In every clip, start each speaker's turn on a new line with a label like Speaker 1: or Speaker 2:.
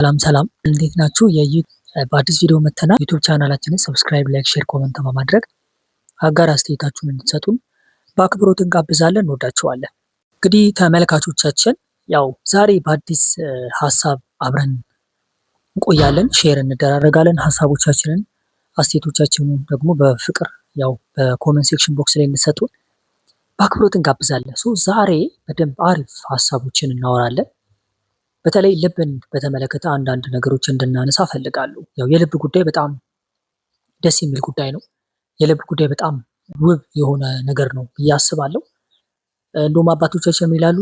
Speaker 1: ሰላም እንዴት ናችሁ? በአዲስ ቪዲዮ መተናል። ዩቲዩብ ቻናላችንን ሰብስክራይብ፣ ላይክ፣ ሼር፣ ኮመንት በማድረግ አጋር አስተያየታችሁን እንድትሰጡን በአክብሮት እንጋብዛለን። እንወዳችኋለን። እንግዲህ ተመልካቾቻችን ያው ዛሬ በአዲስ ሀሳብ አብረን እንቆያለን፣ ሼር እንደራረጋለን። ሀሳቦቻችንን አስተያየቶቻችንን ደግሞ በፍቅር ያው በኮመንት ሴክሽን ቦክስ ላይ እንድትሰጡን በአክብሮት እንጋብዛለን። ዛሬ በደንብ አሪፍ ሀሳቦችን እናወራለን። በተለይ ልብን በተመለከተ አንዳንድ ነገሮች እንድናነሳ እፈልጋለሁ። ያው የልብ ጉዳይ በጣም ደስ የሚል ጉዳይ ነው። የልብ ጉዳይ በጣም ውብ የሆነ ነገር ነው ብዬ አስባለሁ። እንደውም አባቶቻችን ምን ይላሉ?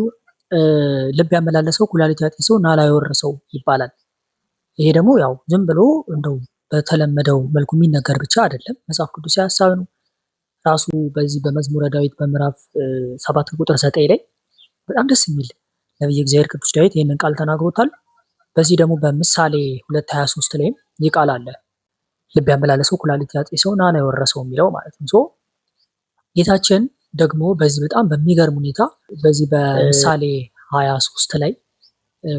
Speaker 1: ልብ ያመላለሰው ኩላሊት ያጤሰው ናላ ያወረሰው ይባላል። ይሄ ደግሞ ያው ዝም ብሎ እንደው በተለመደው መልኩ የሚነገር ብቻ አይደለም፣ መጽሐፍ ቅዱሳዊ ሀሳብ ነው። ራሱ በዚህ በመዝሙረ ዳዊት በምዕራፍ 7 ቁጥር 9 ላይ በጣም ደስ የሚል ነቢየ እግዚአብሔር ቅዱስ ዳዊት ይህንን ቃል ተናግሮታል። በዚህ ደግሞ በምሳሌ 2:23 ላይም ይህ ቃል አለ። ልብ ያመላለሰው ኩላሊት ያጤሰው ናላ ያወረሰው የሚለው ማለት ነው። ጌታችን ደግሞ በዚህ በጣም በሚገርም ሁኔታ በዚህ በምሳሌ 23 ላይ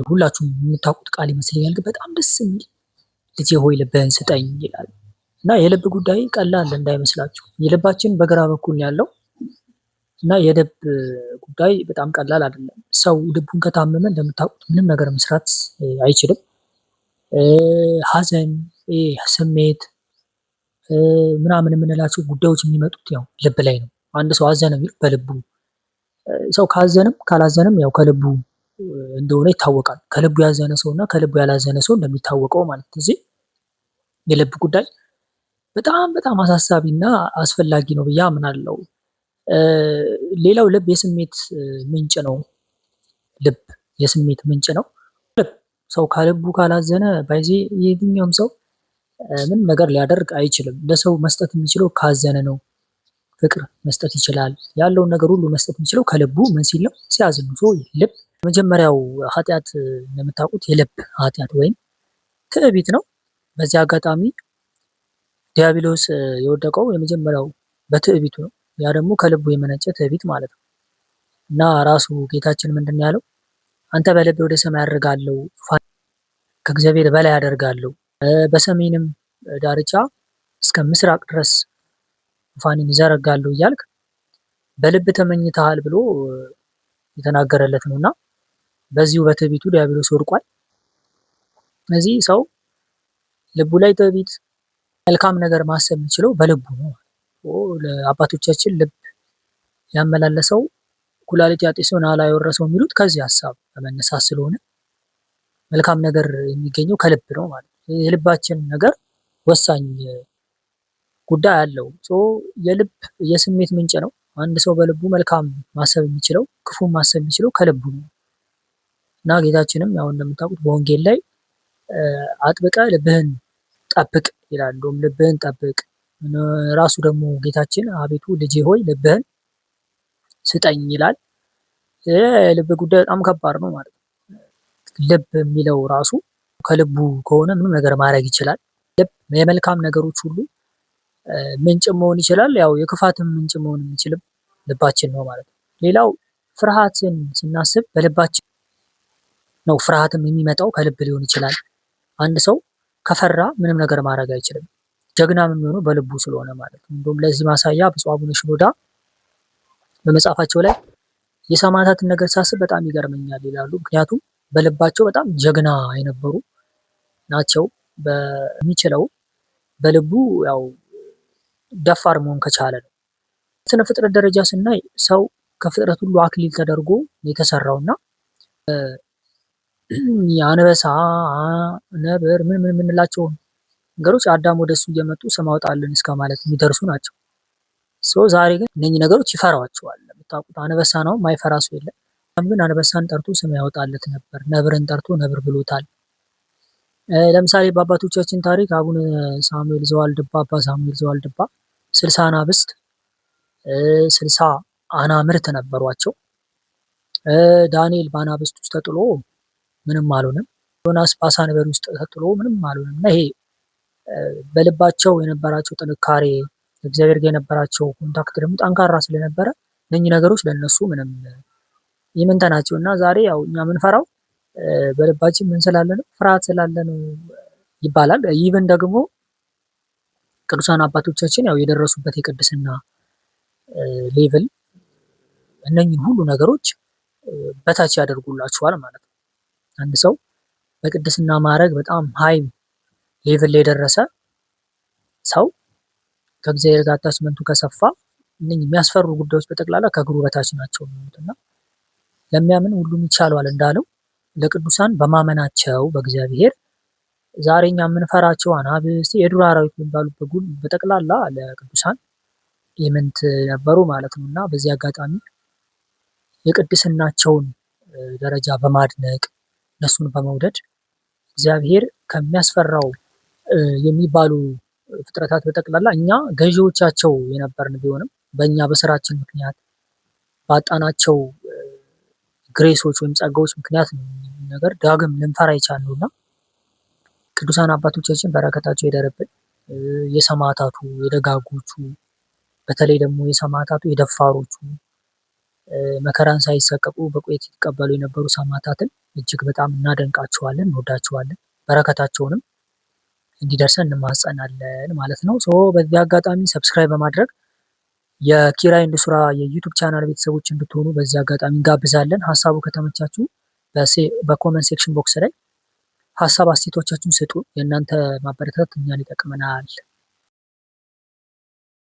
Speaker 1: ሁላችሁም የምታውቁት ቃል ይመስለኛል፣ ግን በጣም ደስ የሚል ልጄ ሆይ ልብህን ስጠኝ ይላል እና የልብ ጉዳይ ቀላል እንዳይመስላችሁ። የልባችን በግራ በኩል ያለው እና የልብ ጉዳይ በጣም ቀላል አይደለም። ሰው ልቡን ከታመመ እንደምታውቁት ምንም ነገር መስራት አይችልም። ሐዘን፣ ስሜት ምናምን የምንላቸው ጉዳዮች የሚመጡት ያው ልብ ላይ ነው። አንድ ሰው አዘነ የሚል በልቡ፣ ሰው ካዘንም ካላዘንም ያው ከልቡ እንደሆነ ይታወቃል። ከልቡ ያዘነ ሰው እና ከልቡ ያላዘነ ሰው እንደሚታወቀው ማለት እዚህ የልብ ጉዳይ በጣም በጣም አሳሳቢ እና አስፈላጊ ነው ብዬ አምናለሁ። ሌላው ልብ የስሜት ምንጭ ነው። ልብ የስሜት ምንጭ ነው። ሰው ከልቡ ካላዘነ በዚህ የትኛውም ሰው ምን ነገር ሊያደርግ አይችልም። ለሰው መስጠት የሚችለው ካዘነ ነው። ፍቅር መስጠት ይችላል። ያለውን ነገር ሁሉ መስጠት የሚችለው ከልቡ ምን ሲል ነው? ሲያዝን ነው። ልብ መጀመሪያው ኃጢአት እንደምታውቁት የልብ ኃጢአት ወይም ትዕቢት ነው። በዚህ አጋጣሚ ዲያብሎስ የወደቀው የመጀመሪያው በትዕቢቱ ነው። ያ ደግሞ ከልቡ የመነጨ ትዕቢት ማለት ነው እና ራሱ ጌታችን ምንድን ነው ያለው? አንተ በልቤ ወደ ሰማይ አድርጋለሁ፣ ከእግዚአብሔር በላይ አደርጋለሁ፣ በሰሜንም ዳርቻ እስከ ምስራቅ ድረስ ዙፋኔን ይዘረጋለሁ እያልክ በልብ ተመኝተሃል ብሎ የተናገረለት ነው እና በዚሁ በትዕቢቱ ዲያብሎስ ወድቋል። ስለዚህ ሰው ልቡ ላይ ትዕቢት፣ መልካም ነገር ማሰብ የሚችለው በልቡ ነው። ለአባቶቻችን ልብ ያመላለሰው ኩላሊት ያጤሰው ናላ ያወረሰው የሚሉት ከዚህ ሀሳብ በመነሳት ስለሆነ መልካም ነገር የሚገኘው ከልብ ነው ማለት ነው። የልባችን ነገር ወሳኝ ጉዳይ አለው። የልብ የስሜት ምንጭ ነው። አንድ ሰው በልቡ መልካም ማሰብ የሚችለው ክፉ ማሰብ የሚችለው ከልቡ ነው እና ጌታችንም ያው እንደምታውቁት በወንጌል ላይ አጥብቀ ልብህን ጠብቅ ይላል። ልብህን ጠብቅ ራሱ ደግሞ ጌታችን አቤቱ ልጄ ሆይ ልብህን ስጠኝ ይላል። የልብ ጉዳይ በጣም ከባድ ነው ማለት ነው። ልብ የሚለው ራሱ ከልቡ ከሆነ ምንም ነገር ማድረግ ይችላል። ልብ የመልካም ነገሮች ሁሉ ምንጭ መሆን ይችላል። ያው የክፋትም ምንጭ መሆን የሚችልም ልባችን ነው ማለት ነው። ሌላው ፍርሃትን ስናስብ በልባችን ነው። ፍርሃትም የሚመጣው ከልብ ሊሆን ይችላል። አንድ ሰው ከፈራ ምንም ነገር ማድረግ አይችልም። ጀግናም የሚሆነው በልቡ ስለሆነ ማለት ነው። እንደውም ለዚህ ማሳያ ብፁዕ አቡነ ሽኖዳ በመጽሐፋቸው ላይ የሰማዕታትን ነገር ሳስብ በጣም ይገርመኛል ይላሉ። ምክንያቱም በልባቸው በጣም ጀግና የነበሩ ናቸው። በሚችለው በልቡ ያው ደፋር መሆን ከቻለ ነው። ስነ ፍጥረት ደረጃ ስናይ ሰው ከፍጥረት ሁሉ አክሊል ተደርጎ የተሰራውና አንበሳ፣ ነብር ምን የምንላቸው ነገሮች አዳም ወደሱ እየመጡ ስም አውጣልን እስከ ማለት የሚደርሱ ናቸው። ዛሬ ግን እነኚህ ነገሮች ይፈራዋቸዋል። የምታውቁት አንበሳ ነው፣ ማይፈራ ሰው የለም። ግን አንበሳን ጠርቶ ስም ያወጣለት ነበር። ነብርን ጠርቶ ነብር ብሎታል። ለምሳሌ በአባቶቻችን ታሪክ አቡነ ሳሙኤል ዘዋልድባ አባ ሳሙኤል ዘዋልድባ 60 አናብስት 60 አናምርት ነበሯቸው። ዳንኤል በአናብስት ውስጥ ተጥሎ ምንም አልሆነም። ዮናስ በአሳ ነብር ውስጥ ተጥሎ ምንም አልሆነም እና ይሄ በልባቸው የነበራቸው ጥንካሬ እግዚአብሔር ጋር የነበራቸው ኮንታክት ደግሞ ጠንካራ ስለነበረ እነኚህ ነገሮች ለነሱ ምንም ይምንተ ናቸው እና ዛሬ ያው እኛ የምንፈራው በልባችን ምን ስላለ ነው? ፍርሃት ስላለ ነው ይባላል። ኢቭን ደግሞ ቅዱሳን አባቶቻችን ያው የደረሱበት የቅድስና ሌቭል እነኚህን ሁሉ ነገሮች በታች ያደርጉላችኋል ማለት ነው። አንድ ሰው በቅድስና ማዕረግ በጣም ሃይ ሌቭል ላይ የደረሰ ሰው ከእግዚአብሔር ጋር አታችመንቱ ከሰፋ እነኚህ የሚያስፈሩ ጉዳዮች በጠቅላላ ከእግሩ በታች ናቸው እና ለሚያምን ሁሉም ይቻለዋል እንዳለው ለቅዱሳን በማመናቸው በእግዚአብሔር ዛሬ እኛ የምንፈራቸው አናብስት፣ የዱር አራዊት የሚባሉት በጠቅላላ ለቅዱሳን ኢምንት ነበሩ ማለት ነው እና በዚህ አጋጣሚ የቅድስናቸውን ደረጃ በማድነቅ እነሱን በመውደድ እግዚአብሔር ከሚያስፈራው የሚባሉ ፍጥረታት በጠቅላላ እኛ ገዢዎቻቸው የነበርን ቢሆንም በእኛ በስራችን ምክንያት ባጣናቸው ግሬሶች ወይም ጸጋዎች ምክንያት ነው ነገር ዳግም ልንፈራ የቻልነው እና ቅዱሳን አባቶቻችን በረከታቸው ይደርብን። የሰማዕታቱ የደጋጎቹ በተለይ ደግሞ የሰማዕታቱ የደፋሮቹ መከራን ሳይሰቀቁ በቁየት ይቀበሉ የነበሩ ሰማዕታትን እጅግ በጣም እናደንቃቸዋለን፣ እንወዳቸዋለን። በረከታቸውንም እንዲደርሰን እንማጸናለን ማለት ነው። በዚህ አጋጣሚ ሰብስክራይብ በማድረግ የኪራይ እንደ ሱራ የዩቲዩብ ቻናል ቤተሰቦች እንድትሆኑ በዚህ አጋጣሚ እንጋብዛለን። ሀሳቡ ከተመቻችሁ በኮመንት ሴክሽን ቦክስ ላይ ሀሳብ አስተያየቶቻችሁን ስጡ። የእናንተ ማበረታታት እኛን ይጠቅመናል።